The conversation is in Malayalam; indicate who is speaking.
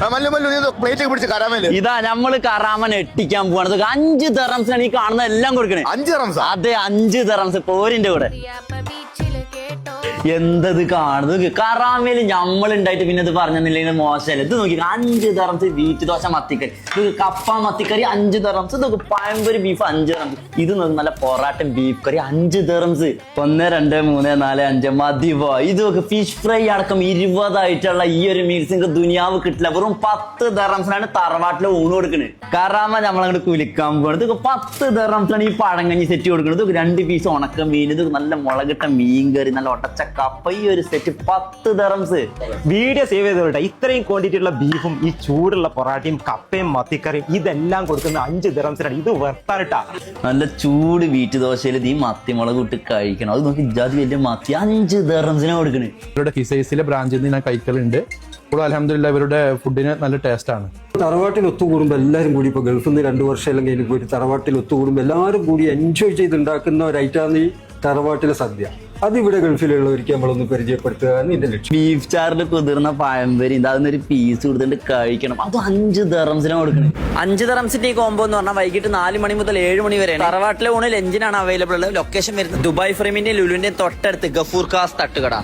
Speaker 1: പ്ലേറ്റ് പിടിച്ച് കരാമേല്
Speaker 2: ഇതാ നമ്മള് കറാമൻ എട്ടിക്കാൻ പോവാണ്. 5 ദിർഹംസിനാണ് ഈ കാണുന്ന എല്ലാം കൊടുക്കണേ.
Speaker 1: 5 ദിർഹംസ്?
Speaker 2: അതെ, 5 ദിർഹംസ് പോരിന്റെ കൂടെ. എന്തത് കാണുന്നത് കറാമേല് നമ്മളുണ്ടായിട്ട് പിന്നെ ഇത് പറഞ്ഞില്ലെങ്കിൽ മോശമല്ല. ഇത് നോക്കി 5 ദിർഹംസ് വീറ്റ് ദോശ മത്തിക്കറി, ഇത് കപ്പ മത്തിക്കറി 5 ദിർഹംസ്, ഇതൊക്കെ പഴംപൊരി ബീഫ് 5 ദിർഹംസ്, ഇത് നോക്കി നല്ല പൊറാട്ടൻ ബീഫ് കറി 5 ദിർഹംസ്. 1 2 3 4 5 മതിവോ. ഇതൊക്കെ ഫിഷ് ഫ്രൈ അടക്കം 20 ആയിട്ടുള്ള ഈ ഒരു മീൽസ് നിങ്ങൾക്ക് ദുനിയാവ് കിട്ടില്ല. വെറും 10 ദിർഹംസിനാണ് തറവാട്ടിലെ ഊണ് കൊടുക്കുന്നത്. കറാമ നമ്മളങ്ങോട്ട് കുലിക്കാൻ പോകുന്നത്. ഇതൊക്കെ 10 ദിർഹംസിലാണ് ഈ പഴങ്കഞ്ഞി സെറ്റ് കൊടുക്കുന്നത്. ഇതൊക്കെ 2 പീസ് ഉണക്ക മീൻ, ഇത് നല്ല മുളകിട്ട മീൻ കറി, നല്ല ഒട്ടച്ച കപ്പ, ഈ ഒരു സെറ്റ് 10 ദിർഹംസ്.
Speaker 3: വീഡിയോ സേവ് ചെയ്തോട്ടെ. ഇത്രയും ക്വാണ്ടിറ്റി ഉള്ള ബീഫും ഈ ചൂടുള്ള പൊറാട്ടയും കപ്പയും മത്തിക്കറിയും ഇതെല്ലാം കൊടുക്കുന്ന 5 ദിർഹംസിനാണ്. ഇത് വെർത്താനിട്ടാ.
Speaker 2: നല്ല ചൂട് വീറ്റ് ദോശയിൽ ഈ മത്തിമുളക് ഇട്ട് കഴിക്കണം. അത് നോക്കി ജാതി വലിയ മത്തി 5 ദിർഹംസിനാ കൊടുക്കണേ.
Speaker 4: ഇവരുടെ ഹിസൈസിലെ ബ്രാഞ്ചിൽ നിന്ന് ഞാൻ കഴിക്കലുണ്ട്. ഇപ്പോൾ അൽഹംദുലില്ലാ ഇവരുടെ ഫുഡിന് നല്ല ടേസ്റ്റ് ആണ്.
Speaker 5: തറവാട്ടിൽ ഒത്തുകൂടുമ്പോൾ എല്ലാവരും കൂടി ഇപ്പോൾ ഗൾഫിൽ നിന്ന് 2 വർഷം എല്ലാം കഴിഞ്ഞ് പോയിട്ട് തറവാട്ടിൽ ഒത്തുകൂടുമ്പോൾ എല്ലാവരും കൂടി എൻജോയ് ചെയ്ത് ഉണ്ടാക്കുന്ന ഒരു ഐറ്റാണ് ഈ തറവാട്ടിലെ സദ്യ. അതിവിടെ ഗൾഫിലുള്ളവർക്ക് നമ്മളൊന്ന് പരിചയപ്പെടുത്തുക എന്ന് എന്റെ ലക്ഷ്യം.
Speaker 2: ബീഫ് ചാറിൽ കുതിർന്ന പഴംപൊരി അതൊന്നൊരു പീസ് കൊടുത്തിട്ട് കഴിക്കണം. അത് 5 ദിർഹംസിനാണ് കൊടുക്കണേ. 5 ദിർഹംസിന്റെ ഈ കോംബോ എന്ന് പറഞ്ഞാൽ വൈകിട്ട് 4 മണി മുതൽ 7 മണി വരെ തറവാട്ടിലെ ഊണിൽ എഞ്ചിനാണ് അവൈലബിൾ ഉള്ളത്. ലൊക്കേഷൻ വരുന്നത് ദുബായ് ഫ്രെയിമിന്റെയും ലുലുവിന്റെയും തൊട്ടടുത്ത് ഗഫൂർ കാസ് തട്ടുകട.